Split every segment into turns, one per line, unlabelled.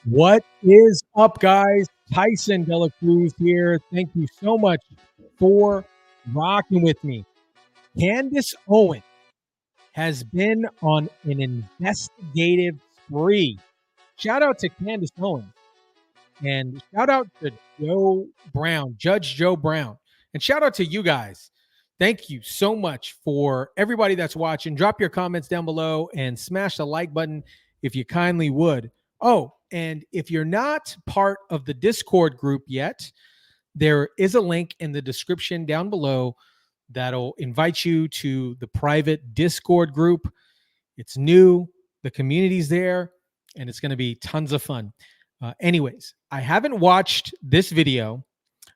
What is up, guys? Tyson DELACRUZ here. Thank you so much for rocking with me. Candace Owens has been on an investigative spree. Shout out to Candace Owens and shout out to Joe Brown, Judge Joe Brown, and shout out to you guys. Thank you so much for everybody that's watching. Drop your comments down below and smash the like button if you kindly would. Oh, and if you're not part of the Discord group yet, there is a link in the description down below that'll invite you to the private Discord group. It's new, the community's there, and it's going to be tons of fun. Anyways, I haven't watched this video.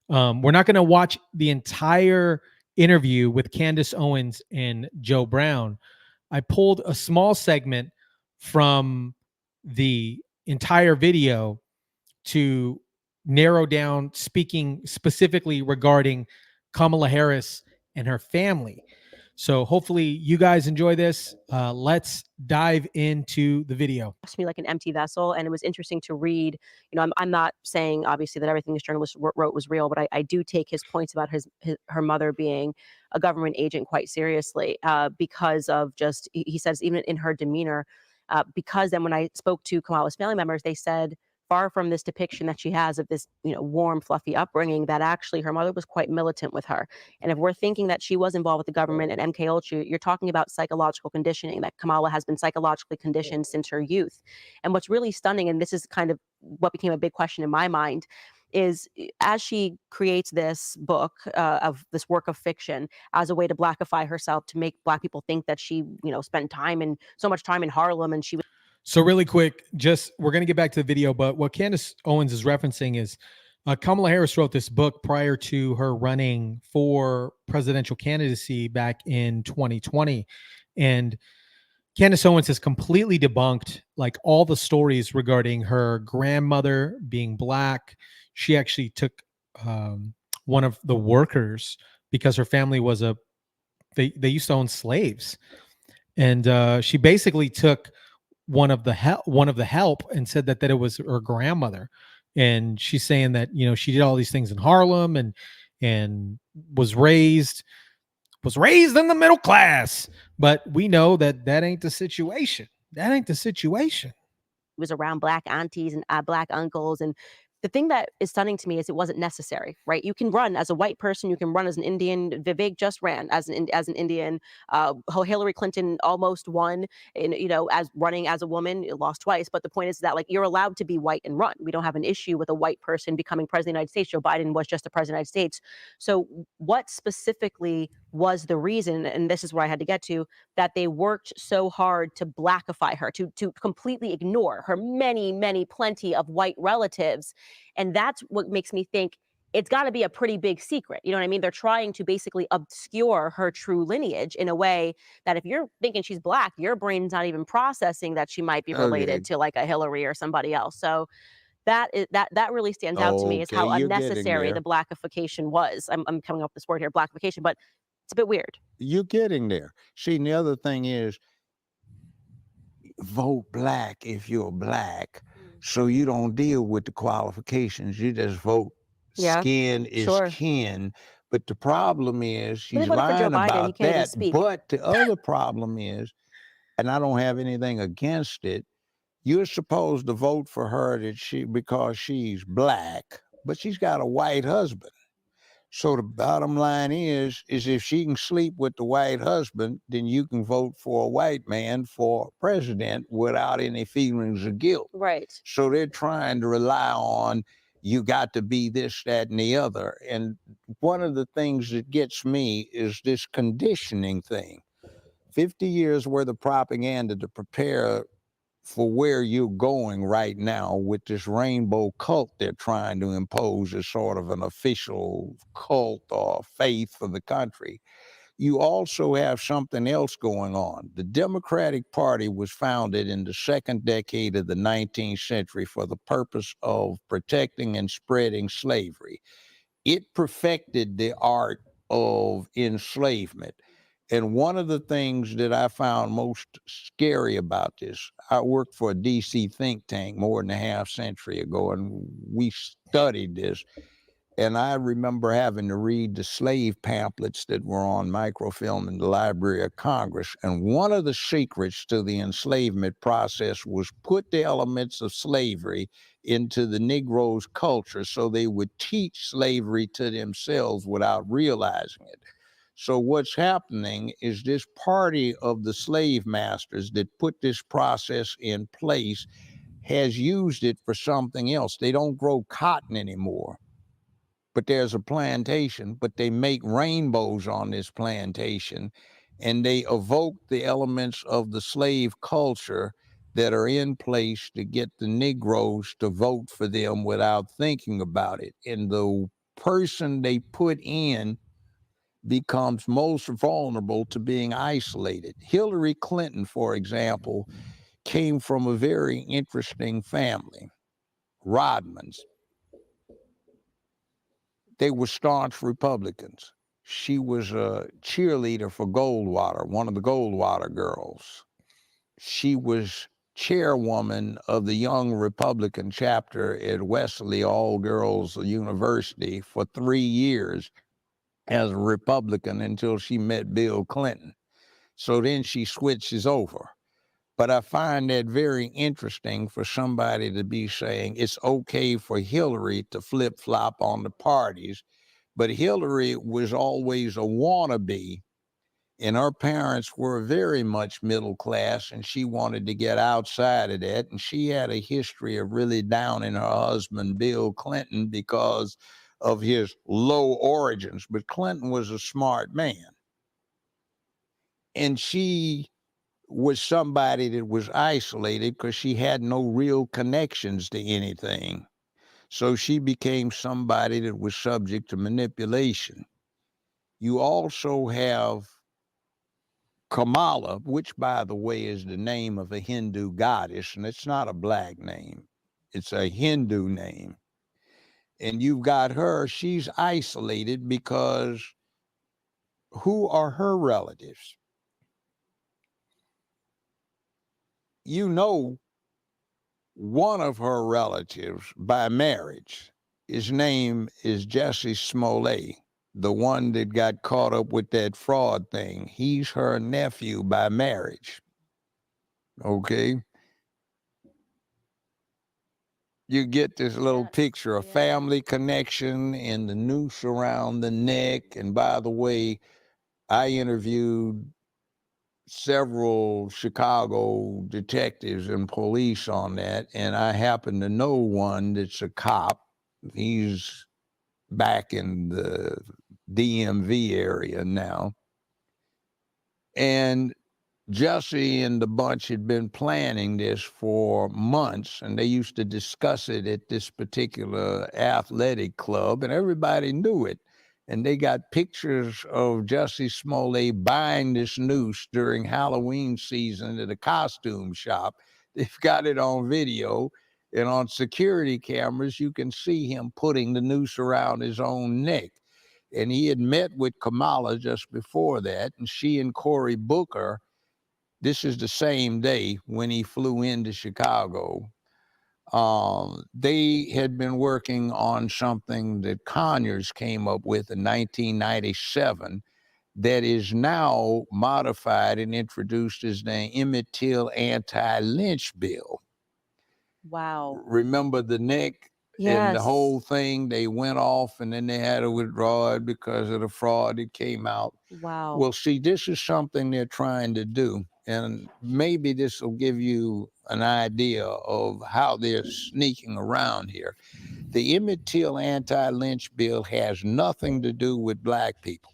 We're not going to watch the entire interview with Candace Owens and Joe Brown. I pulled a small segment from the entire video to narrow down, speaking specifically regarding Kamala Harris and her family. So hopefully you guys enjoy this. Let's dive into the video.
To me like an empty vessel, and it was interesting to read. I'm not saying obviously that everything this journalist wrote was real, but I do take his points about her mother being a government agent quite seriously, because of just, he says, even in her demeanor, because then when I spoke to Kamala's family members, they said, far from this depiction that she has of this, warm, fluffy upbringing, that actually her mother was quite militant with her. And if we're thinking that she was involved with the government and MK Ultra, you're talking about psychological conditioning, that Kamala has been psychologically conditioned since her youth. And what's really stunning, and this is kind of what became a big question in my mind, is as she creates this book, of this work of fiction as a way to blackify herself, to make Black people think that she, spent so much time in Harlem, and she was.
So really quick, we're going to get back to the video, but what Candace Owens is referencing is Kamala Harris wrote this book prior to her running for presidential candidacy back in 2020. And Candace Owens has completely debunked like all the stories regarding her grandmother being Black. She actually took one of the workers because her family was they used to own slaves. And she basically took one of the help and said that it was her grandmother. And she's saying that, she did all these things in Harlem and was raised in the middle class. But we know that ain't the situation. That ain't the situation.
Was around Black aunties and Black uncles. And the thing that is stunning to me is it wasn't necessary, right? You can run as a white person, you can run as an Indian. Vivek just ran as an Indian. Hillary Clinton almost won, as running as a woman, lost twice. But the point is that, like, you're allowed to be white and run. We don't have an issue with a white person becoming president of the United States. Joe Biden was just the president of the United States. So what specifically was the reason, and this is where I had to get to, that they worked so hard to blackify her, to completely ignore her plenty of white relatives? And that's what makes me think it's got to be a pretty big secret. You know what I mean? They're trying to basically obscure her true lineage in a way that if you're thinking she's Black, your brain's not even processing that she might be related to like a Hillary or somebody else. So that really stands out to me, is how unnecessary the Blackification was. I'm coming up with this word here, Blackification, but it's a bit weird.
You're getting there. See, and the other thing is, vote Black if you're Black, so you don't deal with the qualifications. You just vote. Skin is kin. But the problem is, she's lying about that. But the other problem is, and I don't have anything against it, you're supposed to vote for her because she's Black, but she's got a white husband. So the bottom line is if she can sleep with the white husband, then you can vote for a white man for president without any feelings of guilt.
Right.
So they're trying to rely on, you got to be this, that, and the other. And one of the things that gets me is this conditioning thing. 50 years worth of propaganda to prepare for where you're going right now with this rainbow cult they're trying to impose as sort of an official cult or faith for the country. You also have something else going on. The Democratic Party was founded in the second decade of the 19th century for the purpose of protecting and spreading slavery. It perfected the art of enslavement. And one of the things that I found most scary about this, I worked for a DC think tank more than a half century ago, and we studied this. And I remember having to read the slave pamphlets that were on microfilm in the Library of Congress. And one of the secrets to the enslavement process was put the elements of slavery into the Negro's culture so they would teach slavery to themselves without realizing it. So what's happening is this party of the slave masters that put this process in place has used it for something else. They don't grow cotton anymore, but there's a plantation, but they make rainbows on this plantation, and they evoke the elements of the slave culture that are in place to get the Negroes to vote for them without thinking about it. And the person they put in becomes most vulnerable to being isolated. Hillary Clinton, for example, came from a very interesting family, Rodmans. They were staunch Republicans. She was a cheerleader for Goldwater, one of the Goldwater girls. She was chairwoman of the Young Republican chapter at Wesley All Girls University for 3 years as a Republican until she met Bill Clinton. So then she switches over. But I find that very interesting for somebody to be saying it's okay for Hillary to flip-flop on the parties. But Hillary was always a wannabe, and her parents were very much middle class, and she wanted to get outside of that. And she had a history of really downing her husband, Bill Clinton, because of his low origins. But Clinton was a smart man. And she was somebody that was isolated because she had no real connections to anything. So she became somebody that was subject to manipulation. You also have Kamala, which, by the way, is the name of a Hindu goddess, and it's not a black name. It's a Hindu name. And you've got her, she's isolated because who are her relatives? You know, one of her relatives by marriage, his name is Jesse Smollett, the one that got caught up with that fraud thing. He's her nephew by marriage. Okay. You get this little
Yes,
picture, a
yeah.
family connection and the noose around the neck. And by the way, I interviewed several Chicago detectives and police on that, and I happen to know one that's a cop. He's back in the DMV area now. And Jesse and the bunch had been planning this for months, and they used to discuss it at this particular athletic club, and everybody knew it. And they got pictures of Jesse Smollett buying this noose during Halloween season at a costume shop. They've got it on video, and on security cameras, you can see him putting the noose around his own neck. And he had met with Kamala just before that, and she and Cory Booker, this is the same day when he flew into Chicago. They had been working on something that Conyers came up with in 1997 that is now modified and introduced as the Emmett Till anti-lynch bill.
Wow.
Remember the neck and the whole thing? They went off and then they had to withdraw it because of the fraud that came out.
Wow.
Well, see, this is something they're trying to do. And maybe this will give you an idea of how they're sneaking around here. The Emmett Till anti-lynch bill has nothing to do with black people.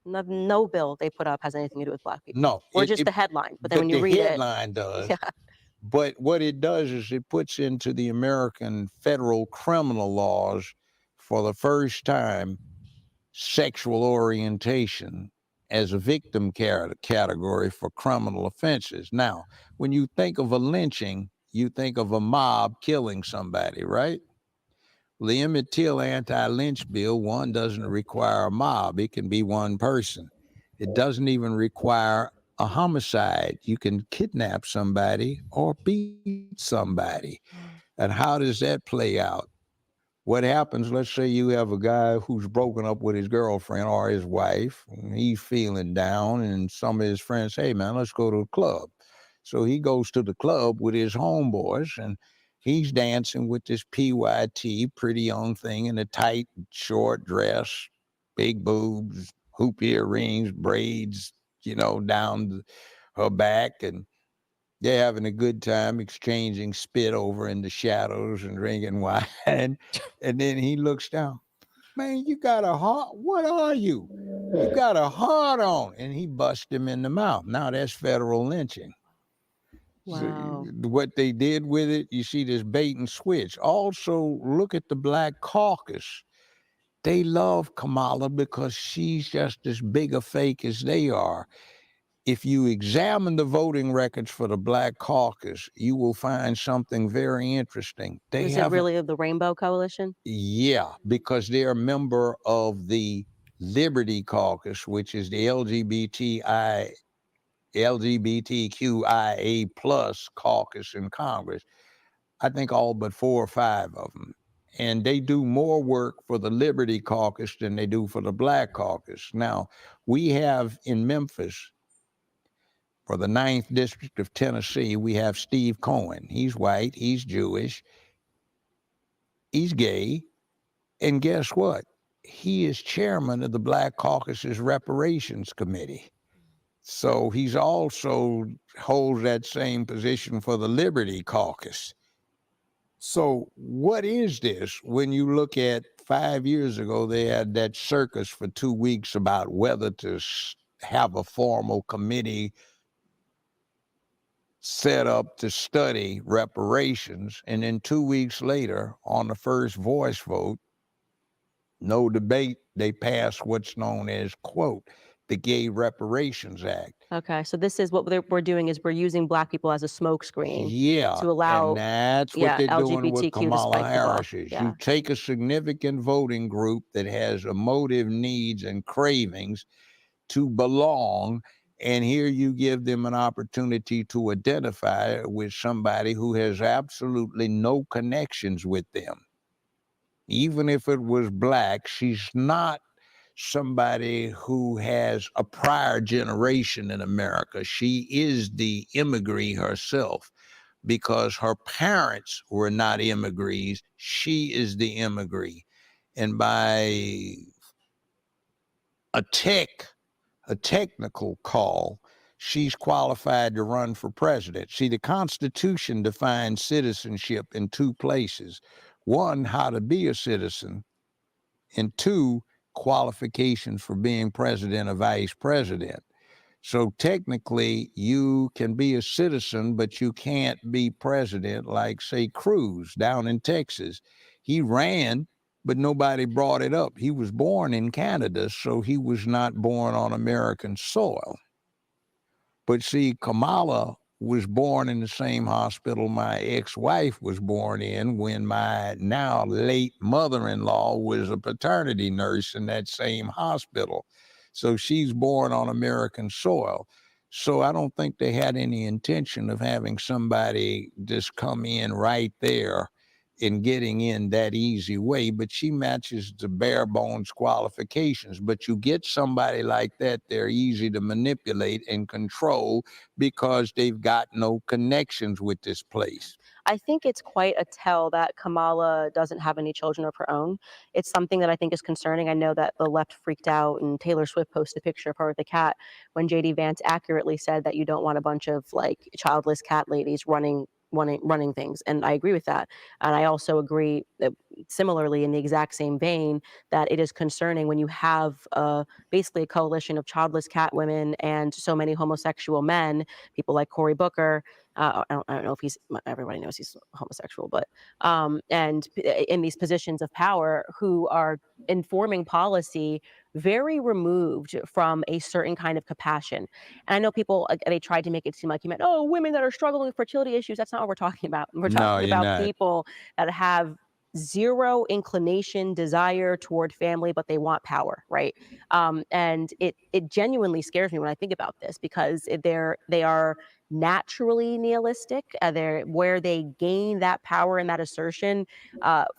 No bill they put up has anything to do with black people.
No.
Or just the headline. But then when you read
the headline does.
Yeah.
But what it does is it puts into the American federal criminal laws for the first time sexual orientation as a victim category for criminal offenses. Now, when you think of a lynching, you think of a mob killing somebody, right? Well, the Emmett Till anti-lynch bill, one, doesn't require a mob. It can be one person. It doesn't even require a homicide. You can kidnap somebody or beat somebody. And how does that play out? What happens, let's say you have a guy who's broken up with his girlfriend or his wife, and he's feeling down, and some of his friends say, hey, man, let's go to the club. So he goes to the club with his homeboys, and he's dancing with this PYT, pretty young thing, in a tight, short dress, big boobs, hoop earrings, braids, down her back, and they're having a good time exchanging spit over in the shadows and drinking wine. And then he looks down. Man, you got a heart. What are you? You got a heart on. And he busts him in the mouth. Now that's federal lynching.
Wow.
So what they did with it, you see this bait and switch. Also, look at the Black Caucus. They love Kamala because she's just as big a fake as they are. If you examine the voting records for the Black Caucus, you will find something very interesting.
Is it really of the Rainbow Coalition?
Yeah, because they're a member of the Liberty Caucus, which is the LGBTQIA plus caucus in Congress. I think all but 4 or 5 of them. And they do more work for the Liberty Caucus than they do for the Black Caucus. Now, we have in Memphis, for the 9th District of Tennessee, we have Steve Cohen. He's white, he's Jewish, he's gay, and guess what? He is chairman of the Black Caucus's Reparations Committee. So he's also holds that same position for the Liberty Caucus. So what is this? When you look at 5 years ago, they had that circus for 2 weeks about whether to have a formal committee set up to study reparations. And then 2 weeks later, on the first voice vote, no debate, they passed what's known as, quote, the Gay Reparations Act.
Okay, so this is what we're doing is we're using Black people as a smokescreen
Yeah,
to allow,
and that's what they're doing with
LGBTQ to
Kamala
spike the ball.
Harris.
Yeah.
You take a significant voting group that has emotive needs and cravings to belong, and here you give them an opportunity to identify with somebody who has absolutely no connections with them. Even if it was Black, she's not somebody who has a prior generation in America. She is the immigrant herself because her parents were not immigrants. She is the immigrant. And by a technical call, she's qualified to run for president. See, the Constitution defines citizenship in 2 places. 1, how to be a citizen, and 2, qualifications for being president or vice president. So technically, you can be a citizen, but you can't be president, like, say, Cruz down in Texas. He ran, but nobody brought it up. He was born in Canada, so he was not born on American soil. But see, Kamala was born in the same hospital my ex-wife was born in when my now late mother-in-law was a paternity nurse in that same hospital. So she's born on American soil. So I don't think they had any intention of having somebody just come in right there and getting in that easy way, but she matches the bare bones qualifications. But you get somebody like that, they're easy to manipulate and control because they've got no connections with this place.
I think it's quite a tell that Kamala doesn't have any children of her own. It's something that I think is concerning. I know that the left freaked out and Taylor Swift posted a picture of her with a cat when JD Vance accurately said that you don't want a bunch of like childless cat ladies running things, and I agree with that. And I also agree that similarly in the exact same vein that it is concerning when you have basically a coalition of childless cat women and so many homosexual men, people like Cory Booker. I don't know if everybody knows he's homosexual, but and in these positions of power who are informing policy very removed from a certain kind of compassion. And I know people, they tried to make it seem like you meant, oh, women that are struggling with fertility issues. That's not what we're talking about. We're
No,
talking
you're
about
not.
people that have zero inclination, desire toward family, but they want power, right? And it genuinely scares me when I think about this, because they are naturally nihilistic. They're where they gain that power and that assertion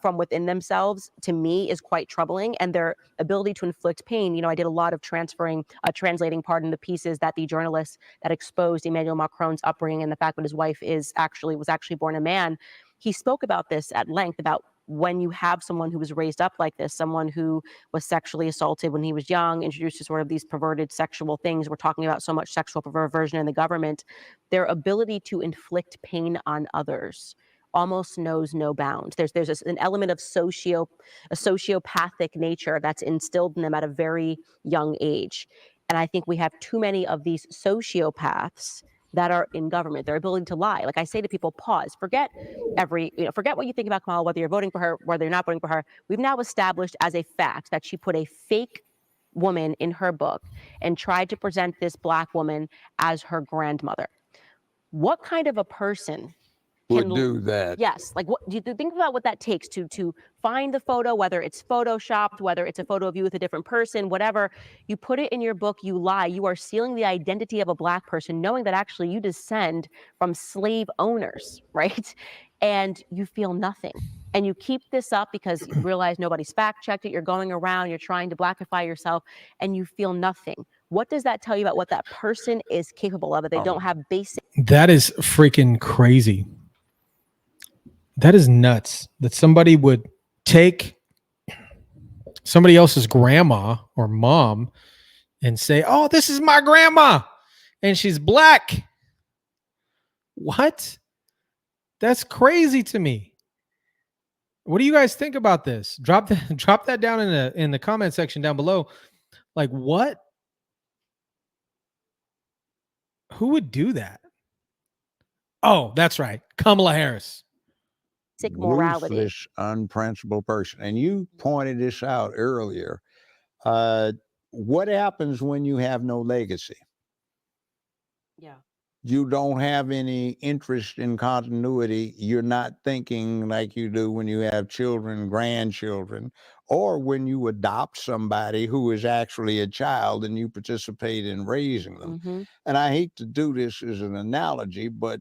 from within themselves. To me, is quite troubling, and their ability to inflict pain. I did a lot of translating, pardon, the pieces that the journalists that exposed Emmanuel Macron's upbringing and the fact that his wife was actually born a man. He spoke about this at length, about when you have someone who was raised up like this, someone who was sexually assaulted when he was young, introduced to sort of these perverted sexual things. We're talking about so much sexual perversion in the government. Their ability to inflict pain on others almost knows no bounds. There's an element of a sociopathic nature that's instilled in them at a very young age. And I think we have too many of these sociopaths that are in government. Their ability to lie. Like I say to people, pause, forget what you think about Kamala, whether you're voting for her, whether you're not voting for her. We've now established as a fact that she put a fake woman in her book and tried to present this Black woman as her grandmother. What kind of a person
would do that?
Yes. Like, what do you think about what that takes to find the photo, whether it's photoshopped, whether it's a photo of you with a different person, whatever. You put it in your book, you lie. You are sealing the identity of a Black person, knowing that actually you descend from slave owners, right? And you feel nothing. And you keep this up because you realize nobody's fact checked it. You're going around, you're trying to Blackify yourself, and you feel nothing. What does that tell you about what that person is capable of? That they don't have basic.
That is freaking crazy. That is nuts that somebody would take somebody else's grandma or mom and say, "Oh, this is my grandma and she's Black." What? That's crazy to me. What do you guys think about this? Drop that down in the comment section down below. Like, what? Who would do that? Oh, that's right. Kamala Harris.
Morality.
Ruthless, unprincipled person. And you pointed this out earlier. What happens when you have no legacy?
Yeah.
You don't have any interest in continuity. You're not thinking like you do when you have children, grandchildren, or when you adopt somebody who is actually a child and you participate in raising them.
Mm-hmm.
And I hate to do this as an analogy, but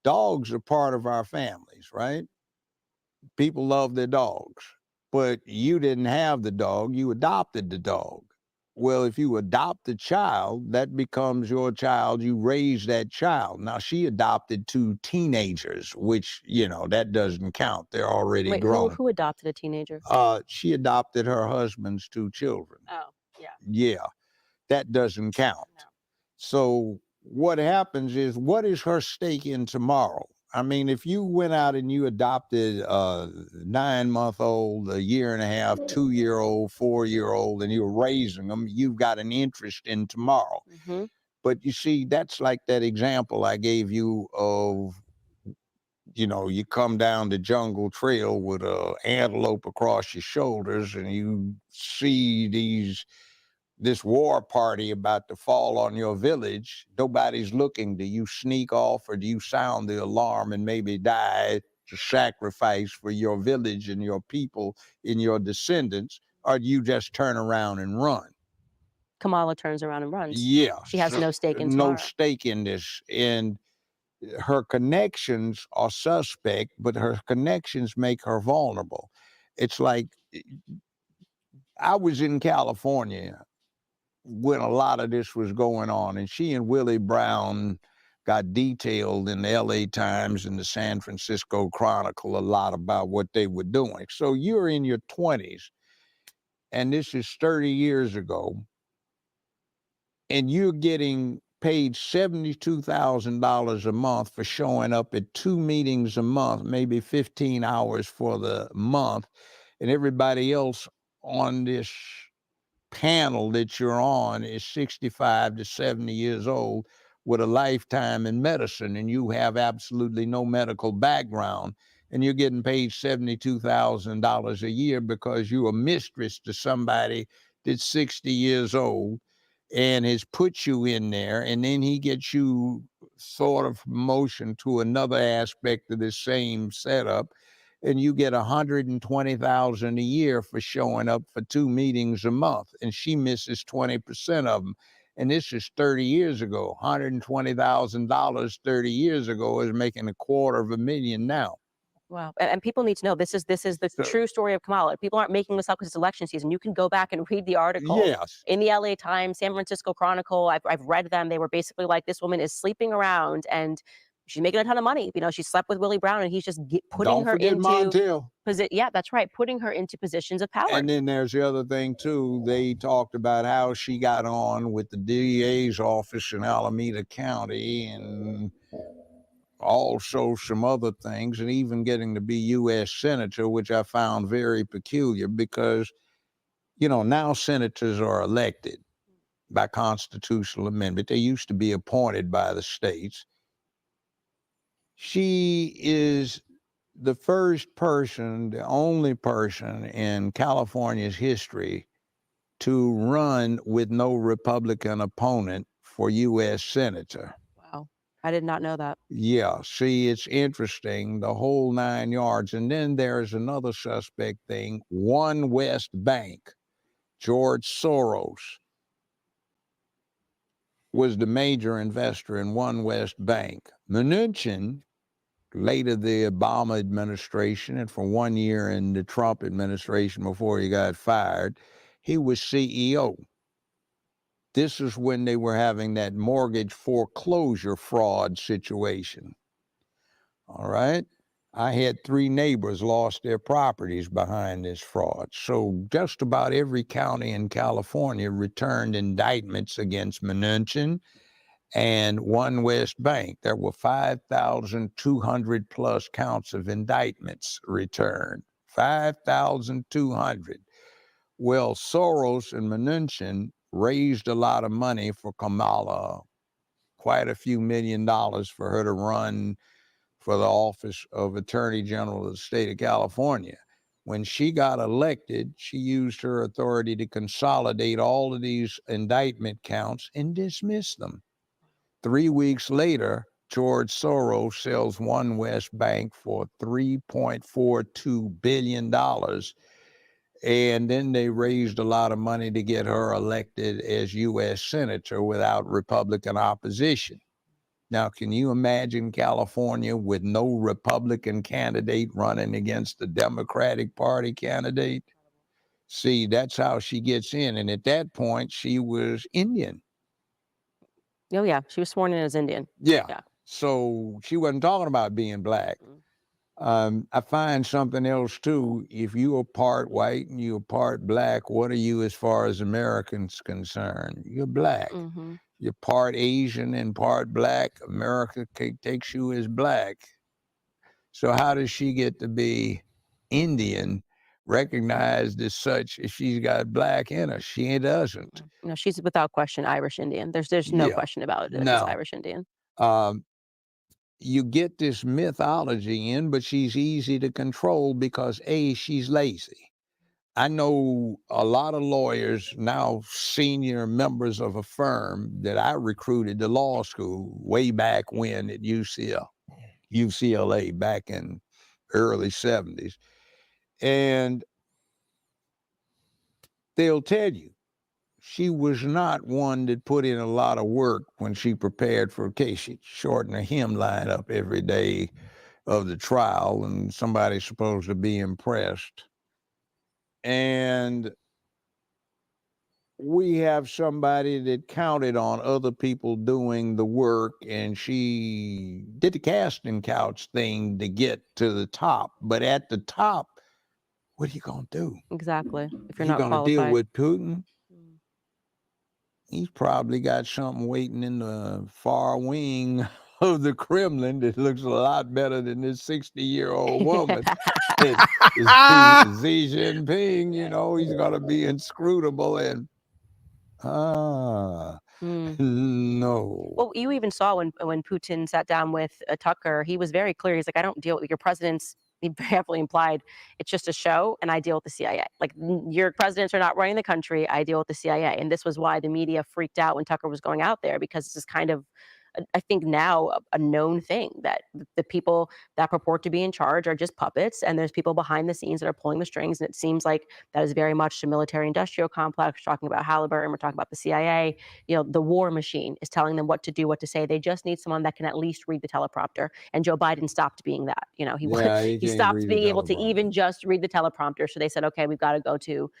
dogs are part of our families, right? People love their dogs, but you didn't have the dog, you adopted the dog. Well, if you adopt a child, that becomes your child. You raise that child. Now, she adopted 2 teenagers, which, that doesn't count. They're already
Wait,
grown.
who adopted a teenager?
She adopted her husband's 2 children.
Oh, yeah.
Yeah, that doesn't count.
No.
So what happens is, what is her stake in tomorrow? I mean, if you went out and you adopted a 9-month-old, a year and a half, 2-year-old, 4-year-old, and you're raising them, you've got an interest in tomorrow.
Mm-hmm.
But you see, that's like that example I gave you of, you come down the jungle trail with an antelope across your shoulders and you see this war party about to fall on your village. Nobody's looking. Do you sneak off or do you sound the alarm and maybe die to sacrifice for your village and your people and your descendants? Or do you just turn around and run?
Kamala turns around and runs.
Yeah.
She has no stake in tomorrow.
No stake in this. And her connections are suspect, but her connections make her vulnerable. It's like, I was in California when a lot of this was going on, and she and Willie Brown got detailed in the LA Times and the San Francisco Chronicle a lot about what they were doing. So you're in your 20s, and this is 30 years ago, and you're getting paid $72,000 a month for showing up at 2 meetings a month, maybe 15 hours for the month, and everybody else on this panel that you're on is 65 to 70 years old with a lifetime in medicine, and you have absolutely no medical background, and you're getting paid $72,000 a year because you're a mistress to somebody that's 60 years old and has put you in there, and then he gets you sort of promotion to another aspect of the same setup. and you get $120,000 a year for showing up for 2 meetings a month, and she misses 20% of them. And this is 30 years ago. $120,000 30 years ago is making $250,000 now.
Wow. And people need to know this is the true story of Kamala. People aren't making this up because it's election season. You can go back and read the article in the LA Times, San Francisco Chronicle. I've read them. They were basically like, this woman is sleeping around and she's making a ton of money. You know, she slept with Willie Brown and he's just putting her into
Montiel.
Yeah, that's right. Putting her into positions of power.
And then there's the other thing too. They talked about how she got on with the DA's office in Alameda County and also some other things, and even getting to be U.S. Senator, which I found very peculiar because, you know, now senators are elected by constitutional amendment. They used to be appointed by the states. She is the first person, the only person in California's history to run with no Republican opponent for U.S. Senator.
Wow. I did not know that.
Yeah, see, it's interesting, the whole 9 yards. And then there's another suspect thing, One West Bank. George Soros was the major investor in One West Bank. Mnuchin, later the Obama administration, and for 1 year in the Trump administration before he got fired, he was CEO. This is when they were having that mortgage foreclosure fraud situation. All right. I had 3 neighbors lost their properties behind this fraud. So just about every county in California returned indictments against Mnuchin and One West Bank. There were 5,200 plus counts of indictments returned. 5,200. Well, Soros and Mnuchin raised a lot of money for Kamala, quite a few $1 million for her to run for the office of Attorney General of the state of California. When she got elected, she used her authority to consolidate all of these indictment counts and dismiss them. 3 weeks later, George Soros sells One West Bank for $3.42 billion. And then they raised a lot of money to get her elected as U.S. Senator without Republican opposition. Now, can you imagine California with no Republican candidate running against the Democratic Party candidate? See, that's how she gets in. And at that point, she was Indian.
Oh, yeah. She was sworn in as Indian.
Yeah. So she wasn't talking about being black. I find something else, too. If you are part white and you're part black, what are you as far as Americans concerned? You're black.
Mm-hmm.
You're part Asian and part black. America takes you as black. So how does she get to be Indian, recognized as such if she's got black in her? She doesn't.
No, she's without question Irish Indian. There's no question about it that she's Irish Indian.
You get this mythology in, but she's easy to control because A, she's lazy. I know a lot of lawyers, now senior members of a firm that I recruited to law school way back when at UCLA back in early 70s. And they'll tell you, she was not one that put in a lot of work when she prepared for a case. She'd shorten her hemline up every day of the trial, and somebody's supposed to be impressed. And we have somebody that counted on other people doing the work, and she did the casting couch thing to get to the top. But at the top, what are you going to do?
Exactly. If you're
not
qualified.
Going to deal with Putin? He's probably got something waiting in the far wing of the Kremlin that looks a lot better than this 60-year-old woman. Xi Jinping, you know, he's going to be inscrutable and no.
Well, you even saw when Putin sat down with Tucker, he was very clear. He's like, I don't deal with your president's. He heavily implied it's just a show, and I deal with the CIA. Like, your presidents are not running the country. I deal with the CIA, and this was why the media freaked out when Tucker was going out there, because this is kind of I think now a known thing that the people that purport to be in charge are just puppets, and there's people behind the scenes that are pulling the strings. And it seems like that is very much the military-industrial complex. We're talking about Halliburton, we're talking about the CIA. The war machine is telling them what to do, what to say. They just need someone that can at least read the teleprompter. And Joe Biden stopped being that.
Yeah, he
He
can't
stopped
read the
being able to
teleprompter.
even just read the teleprompter. So they said, okay, we've got to go to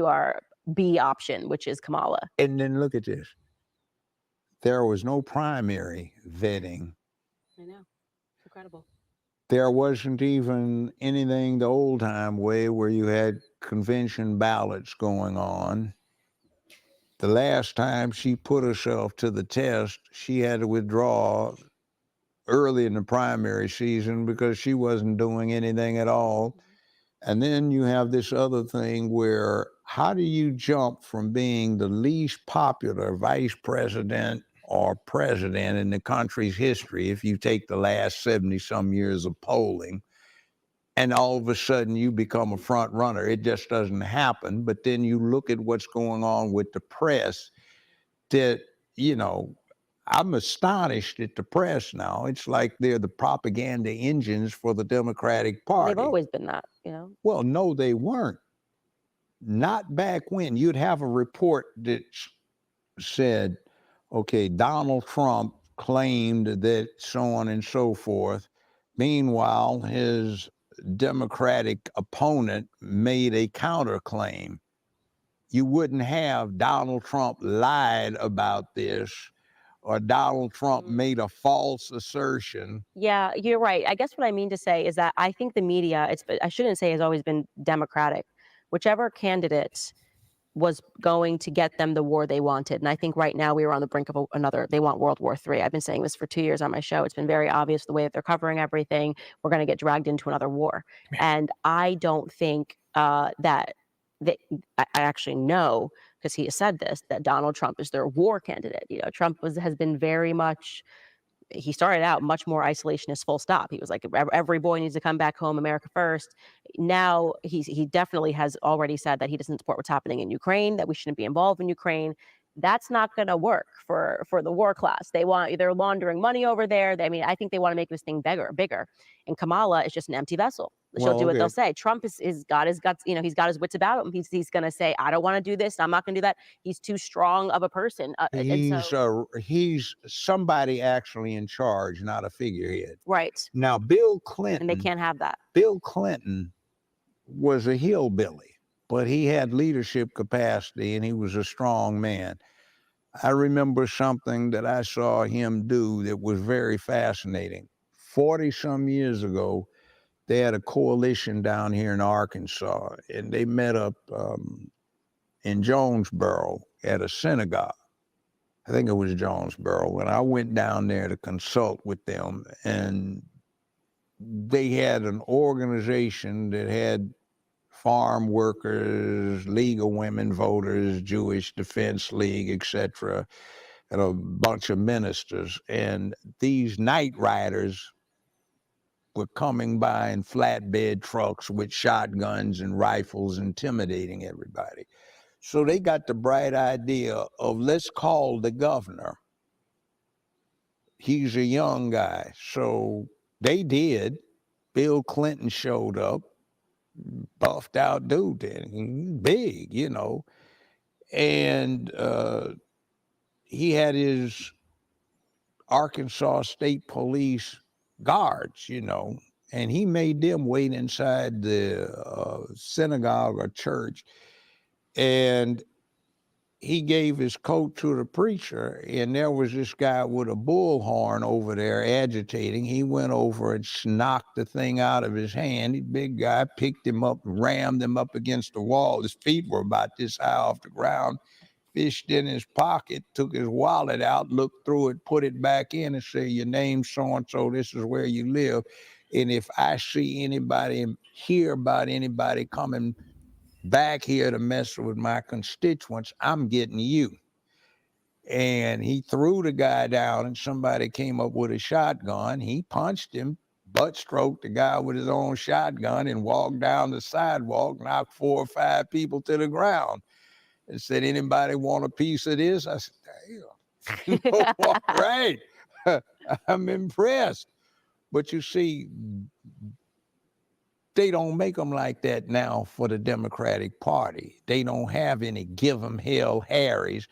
our B option, which is Kamala.
And then look at this. There was no primary vetting.
I know. It's incredible.
There wasn't even anything the old time way where you had convention ballots going on. The last time she put herself to the test, she had to withdraw early in the primary season because she wasn't doing anything at all. And then you have this other thing where how do you jump from being the least popular vice president or president in the country's history, if you take the last 70 some years of polling, and all of a sudden you become a front runner? It just doesn't happen. But then you look at what's going on with the press that, I'm astonished at the press now. It's like they're the propaganda engines for the Democratic Party.
They've always been that,
Well, no, they weren't. Not back when. You'd have a report that said, okay, Donald Trump claimed that so on and so forth. Meanwhile, his Democratic opponent made a counterclaim. You wouldn't have Donald Trump lied about this, or Donald Trump made a false assertion.
Yeah, you're right. I guess what I mean to say is that I think the media, I shouldn't say has always been Democratic. Whichever candidate was going to get them the war they wanted. And I think right now we are on the brink of they want World War III. I've been saying this for 2 years on my show. It's been very obvious the way that they're covering everything. We're going to get dragged into another war. And I don't think that I actually know, because he has said this, that Donald Trump is their war candidate. Trump has been very much, he started out much more isolationist, full stop. He was like, every boy needs to come back home, America first. Now he definitely has already said that he doesn't support what's happening in Ukraine, that we shouldn't be involved in Ukraine. That's not going to work for the war class. They're laundering money over there. I think they want to make this thing bigger. And Kamala is just an empty vessel. She'll do what they'll say. Trump is got his guts. He's got his wits about him. He's going to say, I don't want to do this. I'm not going to do that. He's too strong of a person.
He's somebody actually in charge, not a figurehead.
Right.
Now, Bill Clinton.
And they can't have that.
Bill Clinton was a hillbilly, but he had leadership capacity and he was a strong man. I remember something that I saw him do that was very fascinating. 40 some years ago, they had a coalition down here in Arkansas, and they met up in Jonesboro at a synagogue. I think it was Jonesboro. And I went down there to consult with them, and they had an organization that had farm workers, League of Women Voters, Jewish Defense League, etc., and a bunch of ministers. And these night riders were coming by in flatbed trucks with shotguns and rifles, intimidating everybody. So they got the bright idea of, let's call the governor. He's a young guy. So they did. Bill Clinton showed up, buffed out dude, big, and he had his Arkansas State Police guards, and he made them wait inside the synagogue or church, and he gave his coat to the preacher, and there was this guy with a bullhorn over there agitating. He went over and knocked the thing out of his hand. The big guy picked him up, rammed him up against the wall. His feet were about this high off the ground, fished in his pocket, took his wallet out, looked through it, put it back in, and said, your name's so-and-so, this is where you live. And if I see anybody, hear about anybody coming back here to mess with my constituents, I'm getting you. And he threw the guy down, and somebody came up with a shotgun. He punched him, butt stroked the guy with his own shotgun, and walked down the sidewalk, knocked 4 or 5 people to the ground, and said, anybody want a piece of this? I said, damn. All right. I'm impressed. But you see, they don't make them like that now for the Democratic Party. They don't have any give 'em hell Harrys.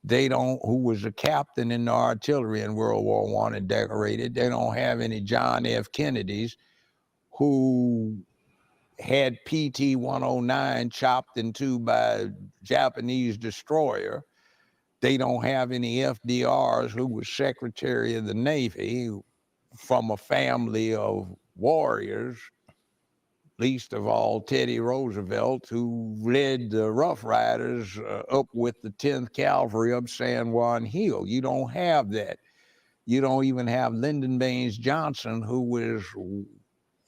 They don't, who was a captain in the artillery in World War I and decorated. They don't have any John F. Kennedys who had PT 109 chopped in two by a Japanese destroyer. They don't have any FDRs who was Secretary of the Navy from a family of warriors, least of all Teddy Roosevelt, who led the Rough Riders up with the 10th Cavalry up San Juan Hill. You don't have that. You don't even have Lyndon Baines Johnson, who was an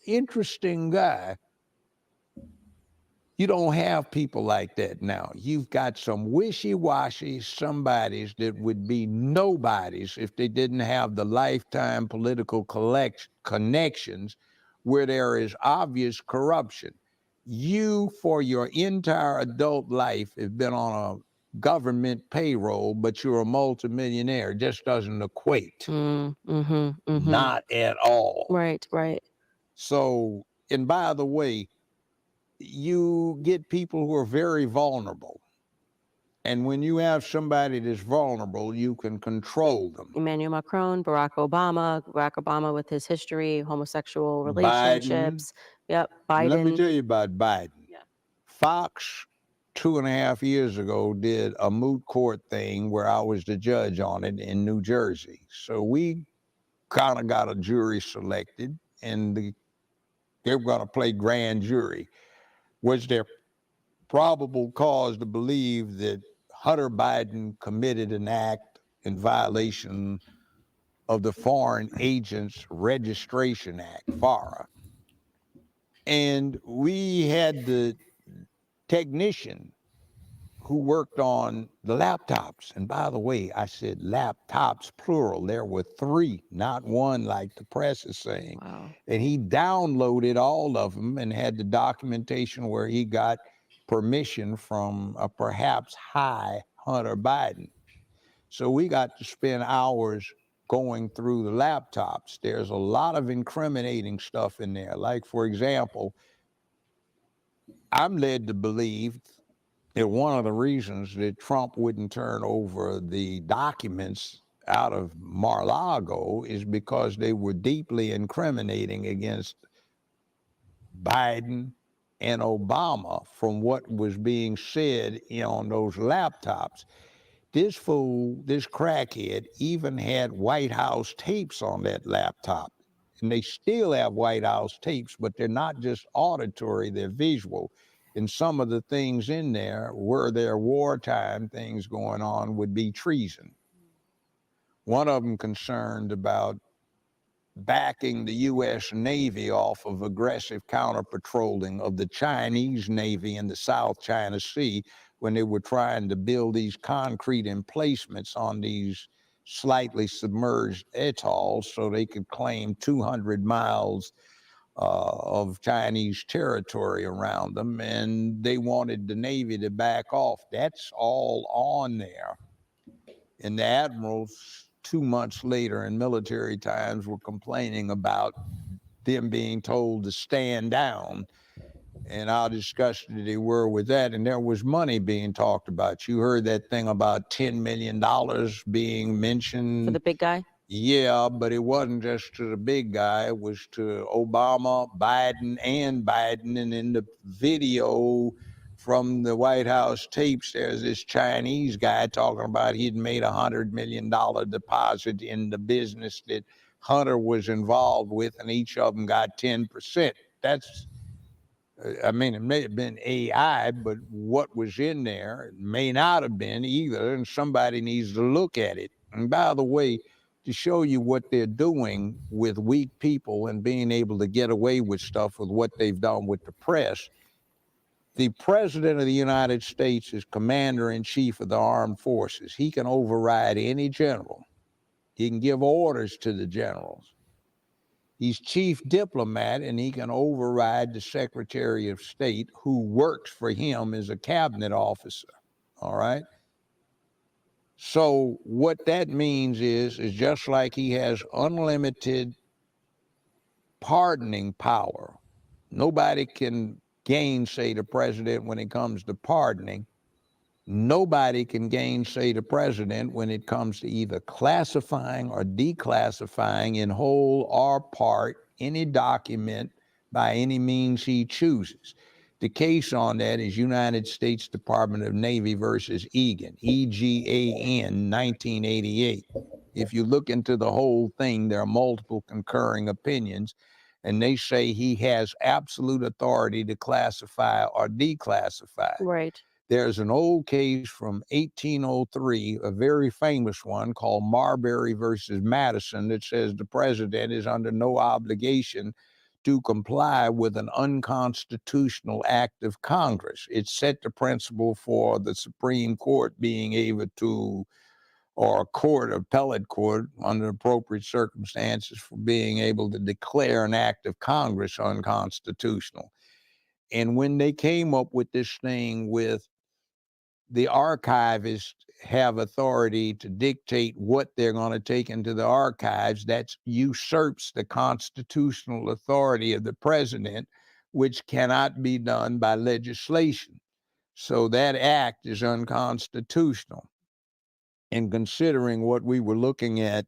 interesting guy. You don't have people like that now. You've got some wishy-washy somebodies that would be nobodies if they didn't have the lifetime political connections where there is obvious corruption. You, for your entire adult life, have been on a government payroll, but you're a multimillionaire. It just doesn't equate. Not at all.
Right, right.
So, and by the way, you get people who are very vulnerable. And when you have somebody that's vulnerable, you can control them.
Emmanuel Macron, Barack Obama with his history, homosexual relationships. Yep, Biden.
Let me tell you about Biden.
Yeah.
Fox 2.5 years ago did a moot court thing where I was the judge on it in New Jersey. So we kind of got a jury selected, and they were going to play grand jury. Was there probable cause to believe that Hunter Biden committed an act in violation of the Foreign Agents Registration Act, FARA? And we had the technician who worked on the laptops. And by the way, I said laptops, plural. There were 3, not 1 like the press is saying.
Wow.
And he downloaded all of them and had the documentation where he got permission from a perhaps high Hunter Biden. So we got to spend hours going through the laptops. There's a lot of incriminating stuff in there. Like, for example, I'm led to believe that one of the reasons that Trump wouldn't turn over the documents out of Mar-a-Lago is because they were deeply incriminating against Biden and Obama from what was being said on those laptops. This fool, this crackhead, even had White House tapes on that laptop. And they still have White House tapes, but they're not just auditory, they're visual. And some of the things in there, were there wartime things going on, would be treason. One of them concerned about backing the U.S. Navy off of aggressive counter-patrolling of the Chinese Navy in the South China Sea when they were trying to build these concrete emplacements on these slightly submerged atolls so they could claim 200 miles of Chinese territory around them, and they wanted the Navy to back off. That's all on there. And the admirals 2 months later in military times were complaining about them being told to stand down, and how disgusted they were with that. And there was money being talked about. You heard that thing about $10 million being mentioned.
For the big guy?
Yeah, but it wasn't just to the big guy. It was to Obama, Biden, and Biden. And in the video from the White House tapes, there's this Chinese guy talking about he'd made $100 million deposit in the business that Hunter was involved with, and each of them got 10%. That's, I mean, it may have been AI, but what was in there may not have been either, and somebody needs to look at it. And by the way, to show you what they're doing with weak people and being able to get away with stuff with what they've done with the press, the President of the United States is Commander-in-Chief of the Armed Forces. He can override any general. He can give orders to the generals. He's chief diplomat, and he can override the Secretary of State who works for him as a cabinet officer, all right? So what that means is just like he has unlimited pardoning power. Nobody can gainsay the president when it comes to pardoning. Nobody can gainsay the president when it comes to either classifying or declassifying in whole or part any document by any means he chooses. The case on that is United States Department of Navy versus Egan, EGAN, 1988. If you look into the whole thing, there are multiple concurring opinions, and they say he has absolute authority to classify or declassify.
Right.
There's an old case from 1803, a very famous one called Marbury versus Madison, that says the president is under no obligation to comply with an unconstitutional act of Congress. It set the principle for the Supreme Court being able to, or a court, appellate court, under appropriate circumstances, for being able to declare an act of Congress unconstitutional. And when they came up with this thing with the archivists have authority to dictate what they're going to take into the archives, that usurps the constitutional authority of the president, which cannot be done by legislation. So that act is unconstitutional. And considering what we were looking at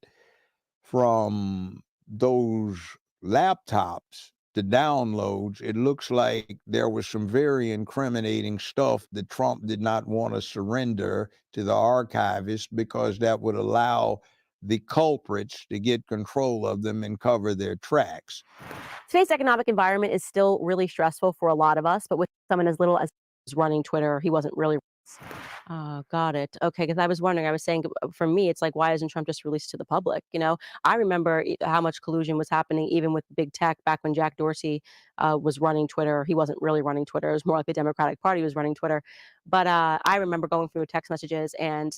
from those laptops, the downloads, it looks like there was some very incriminating stuff that Trump did not want to surrender to the archivists because that would allow the culprits to get control of them and cover their tracks.
Today's economic environment is still really stressful for a lot of us, but with someone as little as running Twitter, he wasn't really. Got it. Okay, because I was wondering, I was saying for me, it's like, why isn't Trump just released to the public? You know, I remember how much collusion was happening even with big tech back when Jack Dorsey was running Twitter. He wasn't really running Twitter. It was more like the Democratic Party was running Twitter. But I remember going through text messages and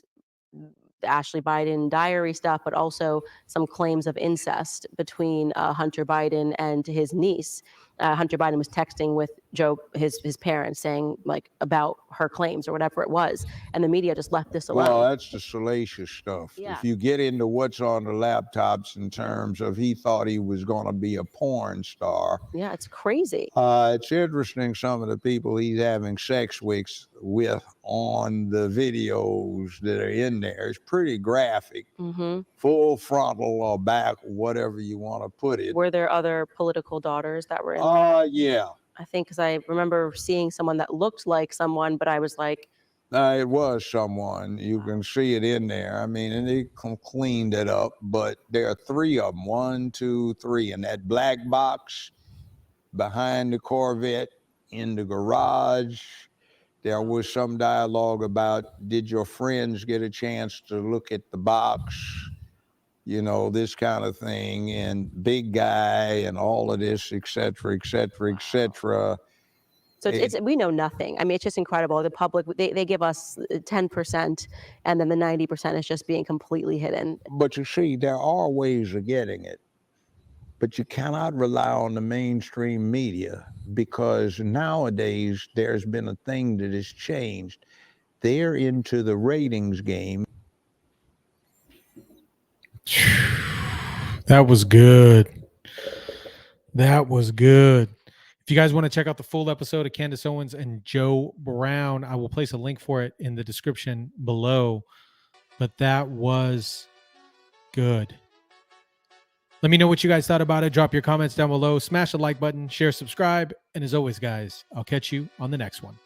the Ashley Biden diary stuff, but also some claims of incest between Hunter Biden and his niece. Hunter Biden was texting with his parents, saying like about her claims or whatever it was, and the media just left this alone.
Well, that's the salacious stuff.
Yeah.
If you get into what's on the laptops in terms of he thought he was going to be a porn star.
Yeah, it's crazy.
It's interesting some of the people he's having sex with on the videos that are in there. It's pretty graphic, full frontal or back, whatever you want to put it.
Were there other political daughters that were in?
Yeah.
I think because I remember seeing someone that looked like someone, but I was like,
it was someone. You can see it in there. I mean, and they cleaned it up, but there are three of them. 1, 2, 3. And that black box behind the Corvette in the garage, there was some dialogue about, did your friends get a chance to look at the box? You know, this kind of thing, and big guy and all of this, et cetera, et cetera, et cetera.
So we know nothing. I mean, it's just incredible. The public, they give us 10%, and then the 90% is just being completely hidden.
But you see, there are ways of getting it. But you cannot rely on the mainstream media, because nowadays there's been a thing that has changed. They're into the ratings game.
That was good. That was good. If you guys want to check out the full episode of Candace Owens and Joe Brown, I will place a link for it in the description below. But that was good. Let me know what you guys thought about it. Drop your comments down below. Smash the like button, share, subscribe. And as always, guys, I'll catch you on the next one.